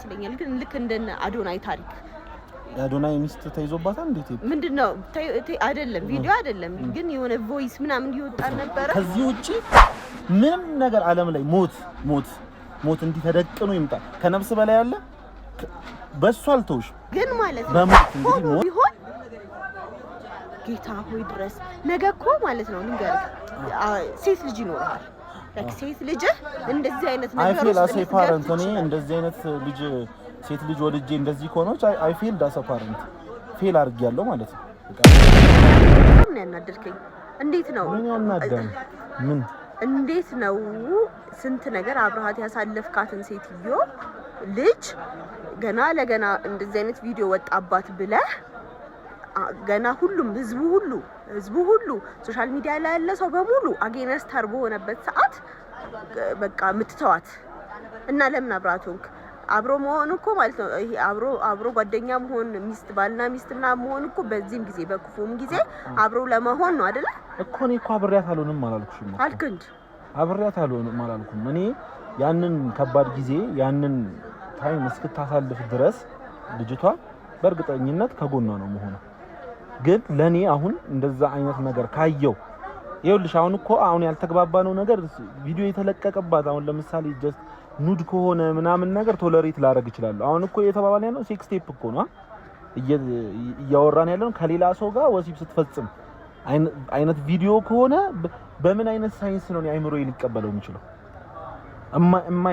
ይመስለኛል ግን ልክ እንደነ አዶናይ ታሪክ አዶናይ ሚስት ተይዞባታል እንዴት ምንድነው አይደለም ቪዲዮ አይደለም ግን የሆነ ቮይስ ምናምን ይወጣ ነበር ከዚህ ውጪ ምንም ነገር ዓለም ላይ ሞት እንዲህ ተደቅኖ ይምጣ ከነፍስ በላይ ያለ በሱ አልተውሽ ግን ማለት በሞት እንግዲህ ሞት ይሆን ጌታ ሆይ ድረስ ነገ እኮ ማለት ነው ልንገርህ ሴት ልጅ ይኖርሃል ሴት ልጅ እንደዚህ አይነት ነገር ውስጥ አይ ፓረንት እኔ እንደዚህ አይነት ልጅ ሴት ልጅ ወልጄ እንደዚህ ኮኖች አይ ፊል ዳስ ፓረንት ፌል አድርጌያለሁ ማለት ነው ምን ያናደርከኝ እንዴት ነው ምን ያናደረኝ ምን እንዴት ነው ስንት ነገር አብርሃት ያሳለፍካትን ሴትዮ ልጅ ገና ለገና እንደዚህ አይነት ቪዲዮ ወጣባት ብለህ ገና ሁሉም ህዝቡ ሁሉ ሶሻል ሚዲያ ላይ ያለ ሰው በሙሉ አጌነስተር በሆነበት ሰዓት በቃ ምትተዋት እና ለምን አብራቶንክ አብሮ መሆን እኮ ማለት ነው ይሄ አብሮ ጓደኛ መሆን ሚስት ባልና ሚስትና መሆን እኮ በዚህም ጊዜ በክፉም ጊዜ አብሮ ለመሆን ነው አይደለ እኮ እኔ እኮ አብሬያት አልሆንም አላልኩሽም አልክ እንጂ አብሬያት አልሆንም አላልኩም እኔ ያንን ከባድ ጊዜ ያንን ታይም እስክታሳልፍ ድረስ ልጅቷ በእርግጠኝነት ከጎኗ ነው መሆኑ ግን ለኔ አሁን እንደዛ አይነት ነገር ካየው ይኸውልሽ አሁን ያልተግባባነው ነገር ቪዲዮ የተለቀቀባት አሁን ለምሳሌ ጀስት ኑድ ከሆነ ምናምን ነገር ቶለሬት ላደርግ ይችላል አሁን እኮ የተባባለ ያለው ሴክስ ቴፕ እኮ ነው እያወራን ያለው ከሌላ ሰው ጋር ወሲብ ስትፈጽም አይነት ቪዲዮ ከሆነ በምን አይነት ሳይንስ ነው አይምሮ ሊቀበለው የሚችለው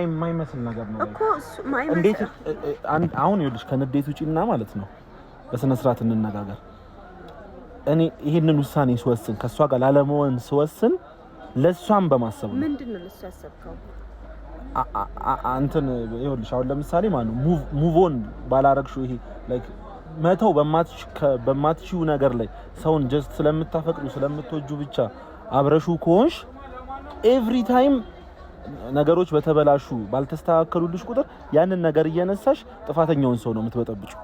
የማይመስል ነገር ነው እኮ ማይመስል እንዴት አሁን ይኸውልሽ ከንዴት ውጪና ማለት ነው በስነ ስርዓት እንነጋገር እኔ ይሄንን ውሳኔ ስወስን ከሷ ጋር ላለመሆን ስወስን ለሷም በማሰብ ነው ምንድነው ለሷ ያሰብከው አንተን ይኸውልሽ አሁን ለምሳሌ ማለት ነው ሙቭ ኦን ባላረግሽው ይሄ ላይክ መተው በማትችው ነገር ላይ ሰውን ጀስት ስለምታፈቅሩ ስለምትወጁ ብቻ አብረሹ ከሆንሽ ኤቭሪ ታይም ነገሮች በተበላሹ ባልተስተካከሉልሽ ቁጥር ያንን ነገር እየነሳሽ ጥፋተኛውን ሰው ነው የምትበጠብጪው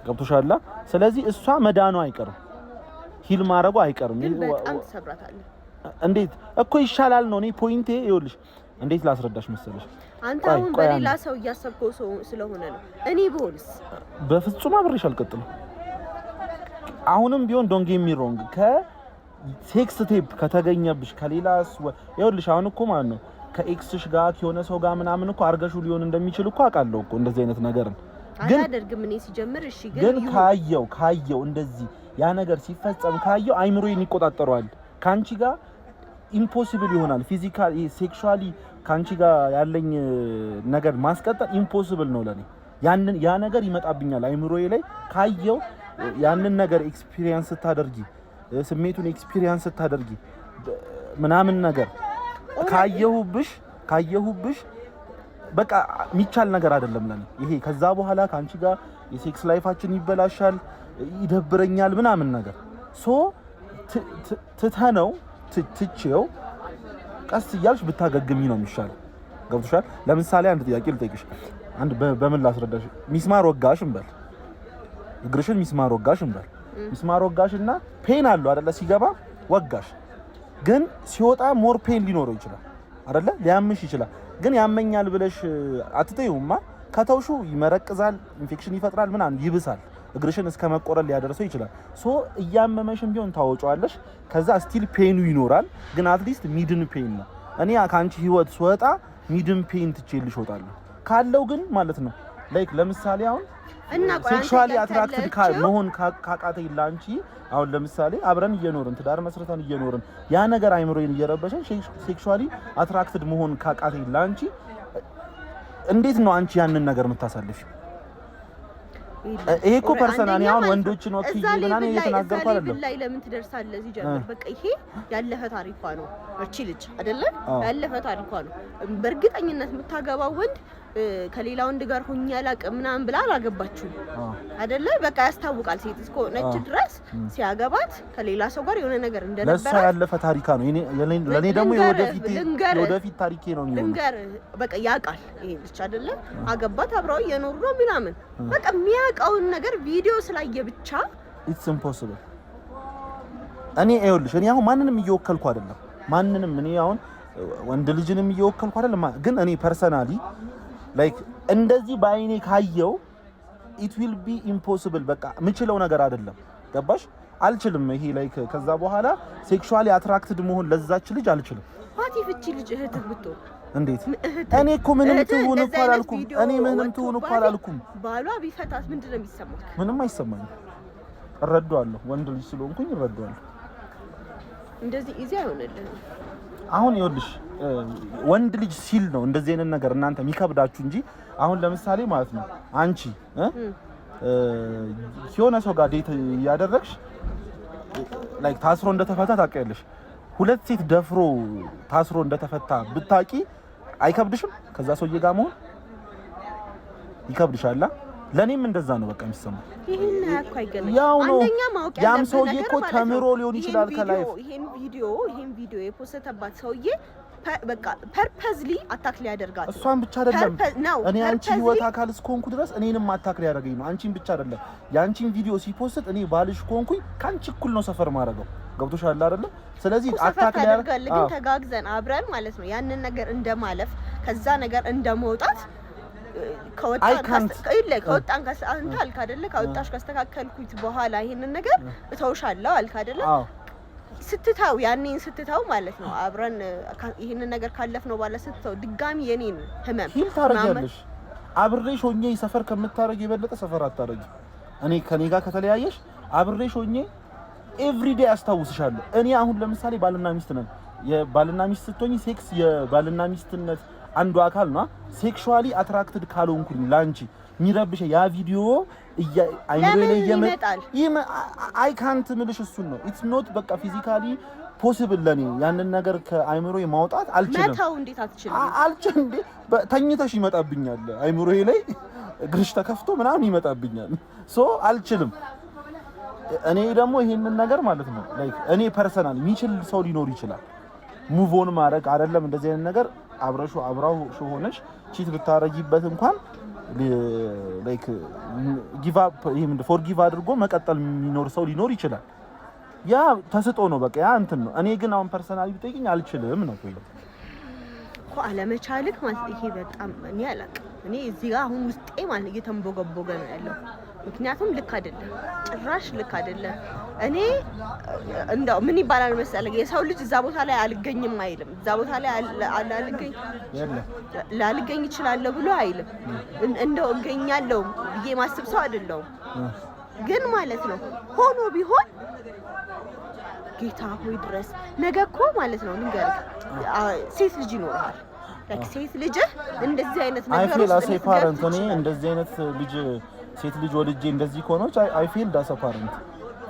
ገብቶሻል ስለዚህ እሷ መዳኗ አይቀርም ሂል ማረጉ አይቀርም በጣም ተሰብራታለህ እንዴት እኮ ይሻላል ነው እኔ ፖይንቴ ይኸውልሽ እንዴት ላስረዳሽ መሰለሽ አንተ አሁን በሌላ ሰው እያሰብከው ስለሆነ ነው እኔ ብሆንስ በፍጹም አብሬሽ አልቀጥልም አሁንም ቢሆን ዶንት ጌት ሚ ሮንግ ከሴክስ ቴፕ ከተገኘብሽ ከሌላስ ይኸውልሽ አሁን እኮ ማለት ነው ከኤክስሽ ጋር ከሆነ ሰው ጋር ምናምን እኮ አርገሹ ሊሆን እንደሚችል እኮ አውቃለሁ እኮ እንደዚህ አይነት ነገር ግን አላደርግም እኔ ሲጀምር እሺ ግን ካየው እንደዚህ ያ ነገር ሲፈጸም ካየው አይምሮዬን ይቆጣጠረዋል ካንቺ ጋር ኢምፖሲብል ይሆናል ፊዚካሊ ሴክሹአሊ ካንቺ ጋር ያለኝ ነገር ማስቀጠል ኢምፖሲብል ነው ለኔ ያ ነገር ይመጣብኛል አይምሮዬ ላይ ካየው ያንን ነገር ኤክስፒሪየንስ ስታደርጊ ስሜቱን ኤክስፒሪየንስ ስታደርጊ ምናምን ነገር ካየሁብሽ በቃ ሚቻል ነገር አይደለም ለኔ ይሄ ከዛ በኋላ ካንቺ ጋር የሴክስ ላይፋችን ይበላሻል ይደብረኛል ምናምን ነገር ሶ ትተነው ትቼው ቀስ እያልሽ ብታገግሚ ነው የሚሻለው ገብቶሻል ለምሳሌ አንድ ጥያቄ ልጠይቅሽ አንድ በምን ላስረዳሽ ሚስማር ወጋሽ እንበል እግርሽን ሚስማር ወጋሽና ፔን አለው አይደለ ሲገባ ወጋሽ ግን ሲወጣ ሞር ፔን ሊኖረው ይችላል አይደለ ሊያምሽ ይችላል ግን ያመኛል ብለሽ አትተዩማ ከተውሹ ይመረቅዛል ኢንፌክሽን ይፈጥራል ምናምን ይብሳል እግርሽን እስከ መቆረጥ ሊያደርሰው ይችላል ሶ እያመመሽም ቢሆን ታወጫዋለሽ ከዛ ስቲል ፔኑ ይኖራል ግን አትሊስት ሚድን ፔን ነው እኔ ካንቺ ህይወት ስወጣ ሚድን ፔን ትቼልሽ እወጣለሁ ካለው ግን ማለት ነው ላይክ ለምሳሌ አሁን ሴክሹአሊ አትራክትድ መሆን ካቃተኝ ላንቺ አሁን ለምሳሌ አብረን እየኖርን ትዳር መስርተን እየኖርን ያ ነገር አይምሮዬን እየረበሸኝ ሴክሹአሊ አትራክትድ መሆን ካቃተኝ ላንቺ እንዴት ነው አንቺ ያንን ነገር የምታሳልፊው ይሄ እኮ ፐርሰናሊ አሁን ወንዶችን ወክዬ ምናምን እየተናገርኩ አይደለም ላይ ለምን ትደርሳለህ እዚህ ጀምር በቃ ይሄ ያለፈ ታሪኳ ነው እቺ ልጅ አይደለ ያለፈ ታሪኳ ነው በእርግጠኝነት የምታገባው ወንድ ከሌላ ወንድ ጋር ሆኛ ያላቀም ምናምን ብላ አላገባችው አይደለ በቃ ያስታውቃል ሴት እስከሆነች ድረስ ሲያገባት ከሌላ ሰው ጋር የሆነ ነገር እንደነበረ ለሷ ያለፈ ታሪካ ነው ለኔ ደግሞ የወደፊት ታሪኬ ነው ልንገር በቃ ያውቃል ይሄ ልጅ አይደለ አገባት አብረው እየኖሩ ነው ምናምን በቃ የሚያውቀውን ነገር ቪዲዮ ስላየ ብቻ ኢትስ ኢምፖሲብል እኔ ይኸውልሽ እኔ አሁን ማንንም እየወከልኩ አይደለም እኔ አሁን ወንድ ልጅንም እየወከልኩ አይደለም ግን እኔ ፐርሰናሊ ላይክ እንደዚህ በአይኔ ካየው it will be impossible በቃ ምችለው ነገር አይደለም ገባሽ አልችልም ይሄ ላይክ ከዛ በኋላ ሴክሹዋሊ አትራክትድ መሆን ለዛች ልጅ አልችልም ፓቲ ፍቺ ልጅ እህትህ ብትሆን እንዴት እኔ እኮ ምንም ትሁን እኮ አላልኩም እኔ ምንም ትሁን እኮ አላልኩም ባሏ ቢፈታት ምንድነው የሚሰማው ምንም አይሰማኝም እረዳዋለሁ ወንድ ልጅ ስለሆንኩኝ እረዳዋለሁ እንደዚህ ኢዚ አይሆንልህ አሁን ይኸውልሽ ወንድ ልጅ ሲል ነው እንደዚህ አይነት ነገር እናንተ የሚከብዳችሁ እንጂ አሁን ለምሳሌ ማለት ነው አንቺ የሆነ ሰው ጋር ዴት ያደረግሽ ላይክ ታስሮ እንደተፈታ ታውቂያለሽ ሁለት ሴት ደፍሮ ታስሮ እንደተፈታ ብታቂ አይከብድሽም ከዛ ሰውዬ ጋር መሆን ይከብድሻል ለኔም እንደዛ ነው በቃ የሚሰማው ይሄን ያኳይገለ አንደኛ ማወቅ ያም ሰውዬ እኮ ተምሮ ሊሆን ይችላል ከላይፍ ይሄን ቪዲዮ የፖስተባት ሰውዬ በቃ ፐርፐዝሊ አታክ ሊያደርጋት እሷን ብቻ አይደለም እኔ አንቺ ህይወት አካል እስኮንኩ ድረስ እኔንም አታክ ሊያደርገኝ ነው አንቺን ብቻ አይደለም ያንቺን ቪዲዮ ሲፖስት እኔ ባልሽ ኮንኩኝ ካንቺ እኩል ነው ሰፈር ማረጋው ገብቶሻል አይደለ ስለዚህ አታክ ሊያደርጋል ግን ተጋግዘን አብረን ማለት ነው ያንን ነገር እንደማለፍ ከዛ ነገር እንደመውጣት ከወጣን አንተ አልካ አይደለ ከወጣሽ ካስተካከልኩት በኋላ ይሄንን ነገር እተውሻለሁ አልካ አይደለ ስትታው ያኔን ስትታው ማለት ነው አብረን ይሄንን ነገር ካለፍነው በኋላ ስትታው ድጋሚ የኔን ህመም ሂል ታረጋለሽ አብሬሽ ሆኜ ሰፈር ከምታረጊ የበለጠ ሰፈር አታረጊ እኔ ከኔ ጋር ከተለያየሽ አብሬሽ ሆኜ ኤቭሪዴይ አስታውስሻለሁ እኔ አሁን ለምሳሌ ባልና ሚስት ነን የባልና ሚስት ስትሆኚ ሴክስ የባልና ሚስትነት አንዱ አካል ነው ሴክሹዋሊ አትራክትድ ካልሆንኩኝ ላንቺ ሚረብሽ ያ ቪዲዮ አይምሮ ላይ ይመጣል አይ ካንት ምልሽ እሱን ነው ኢትስ ኖት በቃ ፊዚካሊ ፖሲብል ለኔ ያንን ነገር ከአይምሮ ማውጣት አልችልም መታው እንዴት አትችልም አልችልም እንዴ ተኝተሽ ይመጣብኛል አይምሮ ላይ እግርሽ ተከፍቶ ምናምን ይመጣብኛል ሶ አልችልም እኔ ደግሞ ይሄንን ነገር ማለት ነው ላይክ እኔ ፐርሰናል ሚችል ሰው ሊኖር ይችላል ሙቭ ኦን ማድረግ አይደለም እንደዚህ አይነት ነገር አብራው ሆነሽ ቺት ብታረጊበት እንኳን ላይክ ጊቭ አፕ ይሄም ፎርጊቭ አድርጎ መቀጠል የሚኖር ሰው ሊኖር ይችላል ያ ተስጦ ነው በቃ ያ እንትን ነው እኔ ግን አሁን ፐርሰናሊ ቢጠይቅኝ አልችልም ነው እኮ አለመቻልክ ማለት ይሄ በጣም እኔ አላውቅም እኔ እዚህ ጋር አሁን ውስጤ ማለት እየተንቦገቦገ ነው ያለው ምክንያቱም ልክ አይደለም ጭራሽ ልክ አይደለም እኔ እንደው ምን ይባላል መሰለኝ የሰው ልጅ እዛ ቦታ ላይ አልገኝም አይልም እዛ ቦታ ላይ ላልገኝ ይችላል ብሎ አይልም እንደው እገኛለሁ ብዬ ማስብ ሰው አይደለም ግን ማለት ነው ሆኖ ቢሆን ጌታ ሆይ ድረስ ነገ እኮ ማለት ነው ልንገርህ ሴት ልጅ ይኖርሃል ሴት ልጅ እንደዚህ አይነት ነገር አይፌል ፓረንት እኔ እንደዚህ አይነት ልጅ ሴት ልጅ ወልጄ እንደዚህ ኮኖች አይ ፌል ዳስ ፓረንት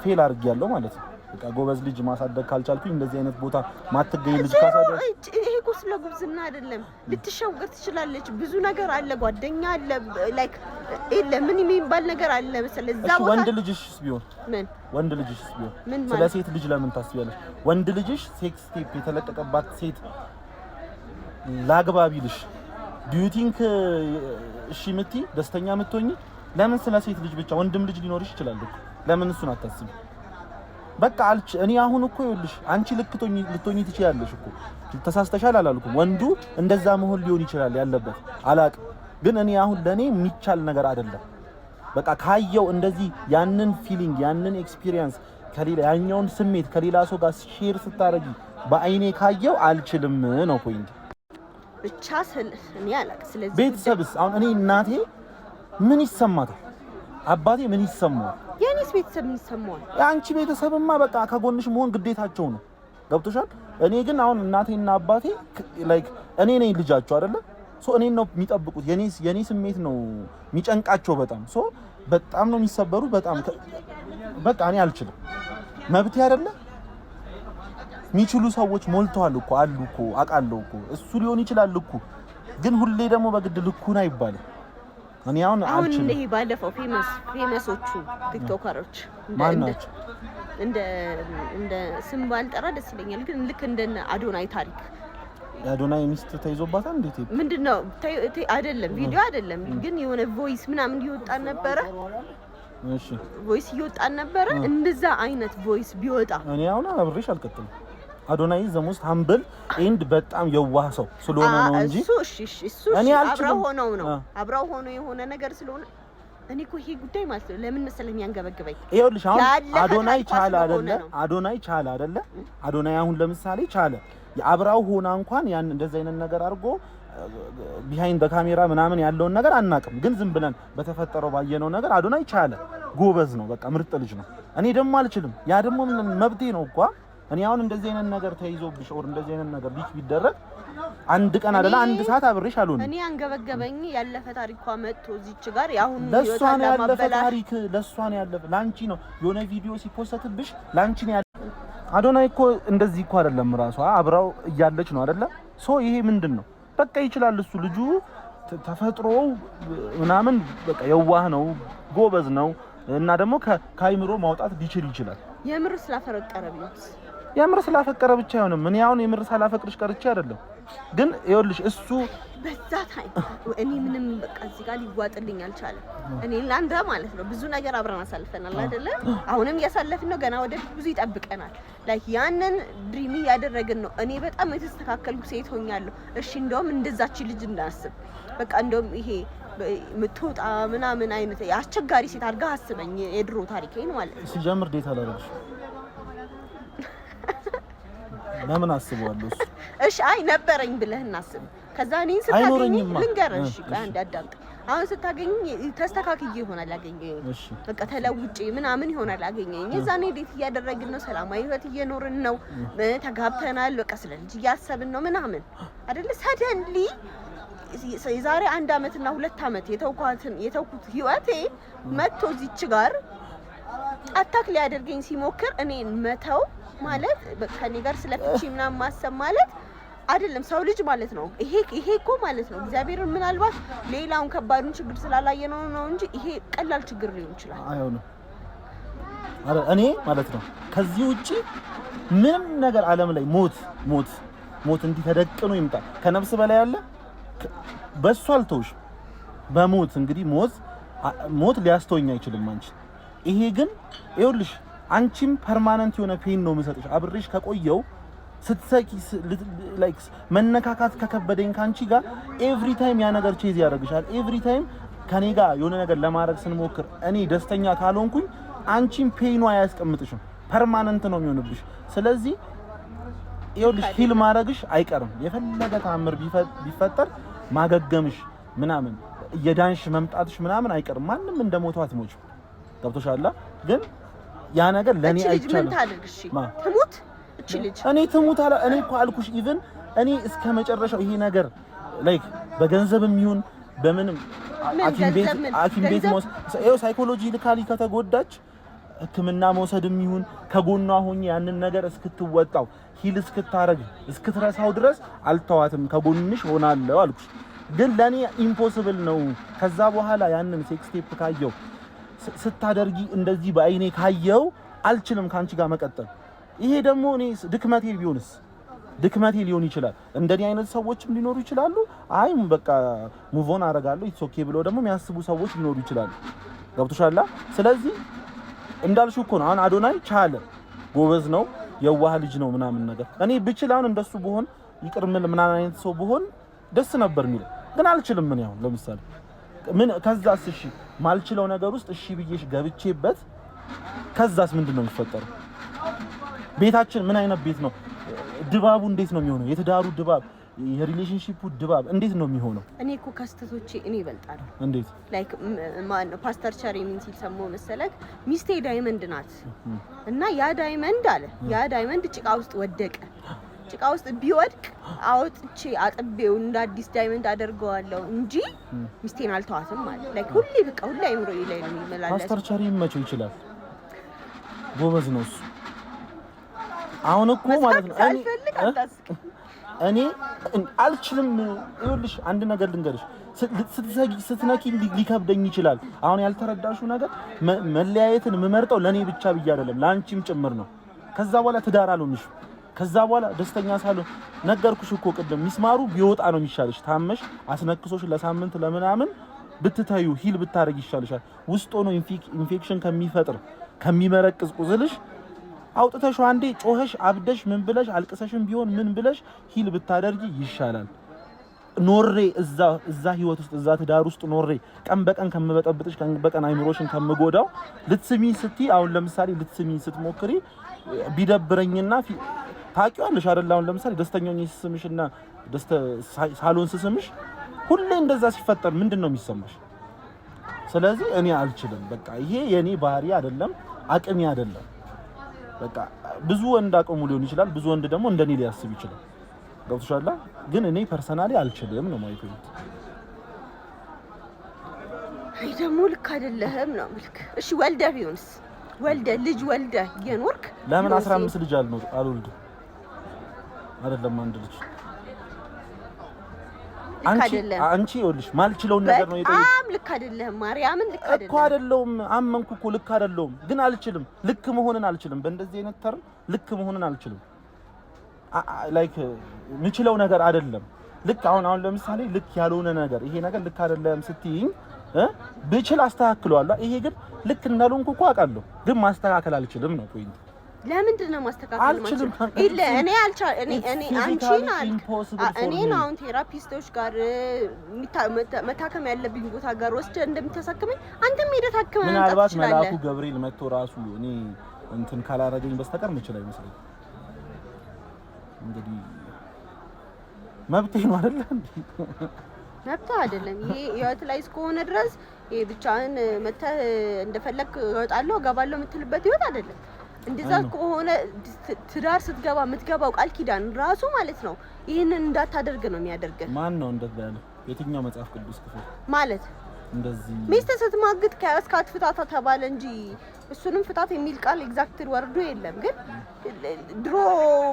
ፌል አድርጌያለሁ ማለት ነው በቃ ጎበዝ ልጅ ማሳደግ ካልቻልኩኝ እንደዚህ አይነት ቦታ ማትገኝ ልጅ ካሳደግ ይሄ እኮ ስለ ጉብዝና አይደለም ልትሸውገር ትችላለች ብዙ ነገር አለ ጓደኛ አለ ላይክ ለምን የሚባል ነገር አለ መሰለ እዛ ቦታ ወንድ ልጅሽስ ቢሆን ምን ወንድ ልጅሽስ ቢሆን ስለ ሴት ልጅ ለምን ታስቢያለሽ ወንድ ልጅሽ ሴክስ ቴፕ የተለቀቀባት ሴት ላግባቢልሽ ዱ ዩ ቲንክ እሺ ምቲ ደስተኛ ምትሆኚ ለምን ስለ ሴት ልጅ ብቻ ወንድም ልጅ ሊኖርሽ ይችላል ለምን እሱን አታስቢ በቃ እኔ አሁን እኮ ይኸውልሽ አንቺ ልትሆኚ ትችያለሽ እኮ ተሳስተሻል አላልኩም ወንዱ እንደዛ መሆን ሊሆን ይችላል ያለበት አላቅም ግን እኔ አሁን ለኔ የሚቻል ነገር አይደለም በቃ ካየው እንደዚህ ያንን ፊሊንግ ያንን ኤክስፒሪየንስ ከሌላ ያኛውን ስሜት ከሌላ ሰው ጋር ሼር ስታረጊ በአይኔ ካየው አልችልም ነው ፖይንት ብቻ እኔ አላቅም ስለዚህ ቤተሰብስ አሁን እኔ እናቴ ምን ይሰማታል አባቴ ምን ይሰማዋል የኔስ ቤተሰብ ምን ይሰማዋል አንቺ ቤተሰብማ በቃ ከጎንሽ መሆን ግዴታቸው ነው ገብቶሻል እኔ ግን አሁን እናቴና አባቴ ላይክ እኔ ነኝ ልጃቸው አይደለ ሶ እኔን ነው የሚጠብቁት የኔ ስሜት ነው የሚጨንቃቸው በጣም ነው የሚሰበሩ በጣም በቃ እኔ አልችልም መብቴ አይደለ የሚችሉ ሰዎች ሞልተዋል እኮ አሉ እኮ አውቃለሁ እኮ እሱ ሊሆን ይችላል እኮ ግን ሁሌ ደግሞ በግድ ልኩን አይባልም እኔ አሁን አልችልም ይሄ ባለፈው ፌመሶቹ ቲክቶከሮች እንደ ስም ባልጠራ ደስ ይለኛል ግን ልክ እንደነ አዶናይ ታሪክ አዶናይ ሚስት ተይዞባታል እንዴት ምንድነው አይደለም ቪዲዮ አይደለም ግን የሆነ ቮይስ ምናምን ይወጣን ነበረ እሺ ቮይስ ይወጣን ነበረ እንደዛ አይነት ቮይስ ቢወጣ እኔ አሁን አብሬሽ አልቀጥልም አዶናይ ዘሞስት ሃምብል ኤንድ በጣም የዋህ ሰው ስለሆነ ነው እንጂ እሱ አብረው ሆኖ የሆነ ነገር ስለሆነ እኔ እኮ ይሄ ጉዳይ ማለት ነው ለምን መሰለኝ ያንገበግበኝ። ይኸውልሽ አሁን አዶናይ ቻለ አይደለ? አዶናይ አሁን ለምሳሌ ቻለ የአብራው ሆና እንኳን ያን እንደዚህ አይነት ነገር አድርጎ ቢሃይንድ በካሜራ ምናምን ያለውን ነገር አናውቅም፣ ግን ዝም ብለን በተፈጠረው ባየነው ነገር አዶናይ ቻለ ጎበዝ ነው፣ በቃ ምርጥ ልጅ ነው። እኔ ደግሞ አልችልም። ያ ደግሞ መብቴ ነው እኮ። እኔ አሁን እንደዚህ አይነት ነገር ተይዞብሽ ኦር እንደዚህ አይነት ነገር ቢደረግ አንድ ቀን አይደለ አንድ ሰዓት አብሬሽ አልሆንም። እኔ አንገበገበኝ ያለፈ ታሪኳ መጥቶ እዚች ጋር ያሁን ለሷ ነው ያለፈ ታሪክ፣ ለሷ ነው ያለፈ። ላንቺ ነው የሆነ ቪዲዮ ሲፖስትብሽ ላንቺ ነው ያለፈ። አዶናይ እኮ እንደዚህ እኮ አይደለም ራሷ አብራው እያለች ነው አይደለ? ሶ ይሄ ምንድነው? በቃ ይችላል እሱ ልጁ ተፈጥሮ ምናምን በቃ የዋህ ነው፣ ጎበዝ ነው እና ደግሞ ከአይምሮ ማውጣት ሊችል ይችላል። የምር ስላፈቀረ ቢሆንስ? የምር ስላፈቀረ ብቻ አይሆንም። እኔ አሁን የምር ሳላፈቅርሽ ቀርቼ አይደለም፣ ግን ይኸውልሽ እሱ በዛ ታይም እኔ ምንም በቃ እዚህ ጋር ሊዋጥልኝ አልቻለም። እኔ ላንተ ማለት ነው ብዙ ነገር አብረን አሳልፈናል አይደለ? አሁንም እያሳለፍን ነው፣ ገና ወደፊት ብዙ ይጠብቀናል። ላይክ ያንን ድሪም ያደረግን ነው። እኔ በጣም የተስተካከልኩ ሴት ሆኛለሁ። እሺ እንደውም እንደዛች ልጅ እንዳስብ በቃ እንደውም ይሄ ምትወጣ ምናምን አይነት አስቸጋሪ ሴት አድርጋ አስበኝ። የድሮ ታሪኬን ማለት ነው ሲጀምር ዴት አላደረግሽ ለምን አስበዋለሁ? እሺ አይ ነበረኝ ብለህ እናስብ። ከዛ እኔን ስታገኝ ልንገርሽ አንድ አዳምጥ። አሁን ስታገኝ ተስተካክዬ ይሆናል ያገኘኝ፣ በቃ ተለውጬ ምናምን ይሆናል ያገኘኝ። የዛኔ ዴት እያደረግን ነው፣ ሰላማዊ ህይወት እየኖርን ነው፣ ተጋብተናል፣ በቃ ስለ ልጅ እያሰብን ነው ምናምን አይደለ? ሰደንሊ የዛሬ 1 አመትና 2 አመት የተውኩት ህይወቴ መጥቶ እዚች ጋር አታክ ሊያደርገኝ ሲሞክር እኔን መተው ማለት ከኔ ጋር ስለፍቺ ምናምን ማሰብ ማለት አይደለም። ሰው ልጅ ማለት ነው ይሄ እኮ ማለት ነው እግዚአብሔርን ምናልባት ሌላውን ከባዱን ችግር ስላላየ ነው እንጂ ይሄ ቀላል ችግር ሊሆን ይችላል። አይሆንም። አረ እኔ ማለት ነው ከዚህ ውጪ ምንም ነገር ዓለም ላይ ሞት እንዲህ ተደቅኖ ይምጣ ከነፍስ በላይ ያለ በሱ አልተውሽ። በሞት እንግዲህ ሞት ሊያስተወኝ አይችልም አንቺ። ይሄ ግን ይኸውልሽ አንቺም ፐርማነንት የሆነ ፔን ነው የምሰጥሽ። አብሬሽ ከቆየው ስትሰቂ ላይክ መነካካት ከከበደኝ ካንቺ ጋር ኤቭሪ ታይም ያ ነገር ቼዝ ያደርግሻል። ኤቭሪ ታይም ከኔ ጋር የሆነ ነገር ለማድረግ ስንሞክር እኔ ደስተኛ ካልሆንኩኝ አንቺም ፔኑ አያስቀምጥሽም፣ ፐርማነንት ነው የሚሆንብሽ። ስለዚህ ይኸውልሽ ሂል ማድረግሽ አይቀርም። የፈለገ ተአምር ቢፈጠር ማገገምሽ ምናምን እየዳንሽ መምጣትሽ ምናምን አይቀርም። ማንም እንደሞተው አትሞችም። ገብቶሻል? ግን ያ ነገር ለኔ አይቻልም። ትሙት እቺ ልጅ እኔ ትሙት አለ። እኔ እኮ አልኩሽ ኢቭን እኔ እስከ መጨረሻው ይሄ ነገር ላይክ በገንዘብም ይሁን በምንም ሐኪም ቤት ሳይኮሎጂካሊ ከተጎዳች ሕክምና መውሰድም ይሁን ከጎኗ ሆኜ ያንን ነገር እስክትወጣው ሂል እስክታረግ እስክትረሳው ድረስ አልተዋትም። ከጎንሽ ሆናለሁ አልኩሽ። ግን ለኔ ኢምፖሲብል ነው። ከዛ በኋላ ያንን ሴክስ ቴፕ ካየው ስታደርጊ እንደዚህ በአይኔ ካየው አልችልም ካንቺ ጋር መቀጠል። ይሄ ደግሞ እኔ ድክመቴ ሊሆን ይችላል። እንደኔ አይነት ሰዎችም ሊኖሩ ይችላሉ። አይ በቃ ሙቭ ኦን አደርጋለሁ ኢትስ ኦኬ ብለው ደግሞ የሚያስቡ ሰዎች ሊኖሩ ይችላሉ። ገብቶሻል? ስለዚህ እንዳልሽው እኮ ነው። አሁን አዶናይ ቻለ፣ ጎበዝ ነው፣ የዋህ ልጅ ነው ምናምን ነገር እኔ ብችል አሁን እንደሱ ብሆን ይቅርምል ምናምን አይነት ሰው ብሆን ደስ ነበር የሚለው። ግን አልችልም። ምን ያው ለምሳሌ ምን ከዛስ እሺ ማልችለው ነገር ውስጥ እሺ ብዬሽ ገብቼበት ከዛስ ምንድነው የሚፈጠረው? ቤታችን ምን አይነት ቤት ነው? ድባቡ እንዴት ነው የሚሆነው? የትዳሩ ድባብ፣ የሪሌሽንሺፑ ድባብ እንዴት ነው የሚሆነው? እኔ እኮ ከስተቶቼ እኔ ይበልጣል። እንዴት ላይክ ማን ፓስተር ቸሪ ምን ሲል ሰማው መሰለክ? ሚስቴ ዳይመንድ ናት እና ያ ዳይመንድ ጭቃ ውስጥ ወደቀ። ጭቃ ውስጥ ቢወድቅ አውጥቼ አጥቤው እንደ አዲስ ዳይመንድ አደርገዋለሁ እንጂ ሚስቴን አልተዋትም ማለት ላይክ ሁሌ አይምሮዬ ላይ ነው የሚመላለስ። ፓስተር ቸሪ መቼ ይችላል? ጎበዝ ነው እሱ። አሁን እኮ ማለት ነው እኔ አልችልም። ይኸውልሽ አንድ ነገር ልንገርሽ፣ ስትነኪ ሊከብደኝ ይችላል። አሁን ያልተረዳሽው ነገር መለያየትን የምመርጠው ለኔ ብቻ ብዬ አይደለም ለአንቺም ጭምር ነው። ከዛ በኋላ ትዳር አልሆንሽም። ከዛ በኋላ ደስተኛ ሳልሆን ነገርኩሽ እኮ ቅድም ሚስማሩ ቢወጣ ነው የሚሻልሽ። ታመሽ አስነክሶሽ ለሳምንት ለምናምን ብትታዩ ሂል ብታረግ ይሻልሻል። ውስጥ ሆኖ ኢንፌክሽን ከሚፈጥር ከሚመረቅዝ ቁዝልሽ አውጥተሽ አንዴ ጮኸሽ አብደሽ ምን ብለሽ አልቅሰሽም ቢሆን ምን ብለሽ ሂል ብታደርጊ ይሻላል። ኖሬ እዛ ህይወት ውስጥ እዛ ትዳር ውስጥ ኖሬ ቀን በቀን ከምበጠብጥሽ ቀን በቀን አይምሮሽን ከምጎዳው ልትስሚኝ ስትይ አሁን ለምሳሌ ልትስሚኝ ስትሞክሪ ቢደብረኝና ታውቂዋለሽ አይደል? አሁን ለምሳሌ ደስተኛ ነኝ ስስምሽና ሳሎን ስስምሽ ሁሌ እንደዛ ሲፈጠር ምንድነው የሚሰማሽ? ስለዚህ እኔ አልችልም። በቃ ይሄ የኔ ባህሪ አይደለም፣ አቅሜ አይደለም። በቃ ብዙ ወንድ አቅሙ ሊሆን ይችላል፣ ብዙ ወንድ ደግሞ እንደኔ ሊያስብ ይችላል። ገብቶሻል? ግን እኔ ፐርሰናሊ አልችልም ነው ማለት ነው። አይ ደግሞ ልክ አይደለህም ነው ልክ። እሺ ወልደህ ቢሆንስ? ወልደህ ልጅ ወልደህ የኖርክ ለምን 15 ልጅ አልወልድም? አይደለም አንድ ልጅ አንቺ ይኸውልሽ ማልችለው ነገር ነው የጠየቀኝ። በጣም ልክ አይደለህም ማርያምን፣ ልክ አይደለም እኮ አይደለሁም። አመንኩ እኮ ልክ አይደለሁም፣ ግን አልችልም። ልክ መሆንን አልችልም። በእንደዚህ አይነት ተርም ልክ መሆንን አልችልም። ላይክ ምችለው ነገር አይደለም። ልክ አሁን ለምሳሌ ልክ ያልሆነ ነገር ይሄ ነገር ልክ አይደለም ስትይኝ ብችል አስተካክለዋለሁ። ይሄ ግን ልክ እንዳልሆንኩ እኮ አውቃለሁ፣ ግን ማስተካከል አልችልም ነው ፖይንት። ለምንድን ነው ማስተካከል አልችልም? እኔ አሁን ቴራፒስቶች ጋር መታከም ያለብኝ ቦታ ጋር ወስደህ እንደምታሳክመኝ አንተም ሄደህ ታክመህ ምናልባት መልአኩ ገብርኤል መጥቶ ራሱ እኔ እንትን ካላረገኝ በስተቀር ምችል አይመስለኝም። እንግዲህ መብቴ ነው አይደል? መብት አይደለም ይሄ ህይወት ላይ እስከሆነ ድረስ ይሄ ብቻህን መተህ እንደፈለክ እወጣለሁ እገባለሁ የምትልበት ህይወት አይደለም። እንደዛ ከሆነ ትዳር ስትገባ የምትገባው ቃል ኪዳን ራሱ ማለት ነው ይሄንን እንዳታደርግ ነው የሚያደርገው። ማን ነው እንደዛ ያለው? የትኛው መጽሐፍ ቅዱስ ክፍል ማለት እንደዚህ ሚስት ስትማግጥ ከያስካት ፍታታ ተባለ እንጂ እሱንም ፍታት የሚል ቃል ኤግዛክት ወርዶ የለም። ግን ድሮ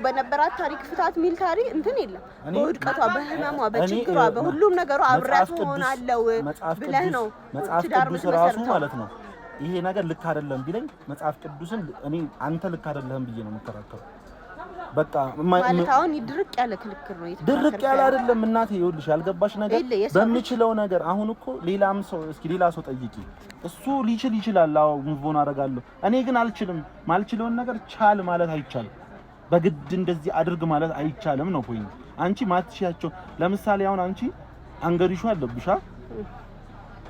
በነበራት ታሪክ ፍታት የሚል ታሪክ እንትን የለም። በውድቀቷ፣ በህመሟ፣ በችግሯ፣ በሁሉም ነገሩ አብራት ሆናለው ብለህ ነው ትዳር ራሱ ማለት ነው። ይሄ ነገር ልክ አይደለም ቢለኝ መጽሐፍ ቅዱስን እኔ አንተ ልክ አይደለም ብዬ ነው የምከራከረው። በቃ ማለት አሁን ድርቅ ያለ ክርክር ነው። ድርቅ ያለ አይደለም እናቴ። ይኸውልሽ ያልገባሽ ነገር በሚችለው ነገር አሁን እኮ ሌላም ሰው እስኪ ሌላ ሰው ጠይቂ፣ እሱ ሊችል ይችላል። አዎ ሙቭ አደርጋለሁ። እኔ ግን አልችልም። ማልችለውን ነገር ቻል ማለት አይቻልም። በግድ እንደዚህ አድርግ ማለት አይቻልም ነው ፖይንት። አንቺ ማትሽያቸው ለምሳሌ አሁን አንቺ አንገሪሹ አለብሻ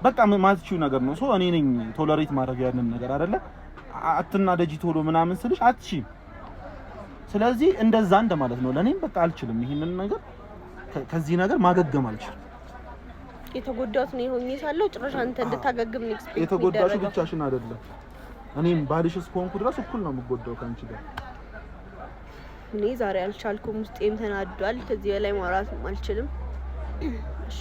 በቃ ማትሽው ነገር ነው። ሶ እኔ ነኝ ቶለሬት ማድረግ ያንን ነገር አይደለ? አትናደጂ ቶሎ ምናምን ስልሽ አትችይም። ስለዚህ እንደዛ እንደማለት ነው። ለኔም በቃ አልችልም። ይሄንን ነገር ከዚህ ነገር ማገገም አልችልም። የተጎዳሁት ነው ሆኜ ሳለው ጭራሽ አንተ እንድታገግም ነው ኤክስፔክት የተጎዳሽ ብቻሽን አይደለም። እኔም ባልሽ እስከሆንኩ ድረስ እኩል ነው የምጎዳው ካንቺ ጋር። እኔ ዛሬ አልቻልኩም። ውስጤም ተናዷል። ከዚህ በላይ ማውራት አልችልም። እሺ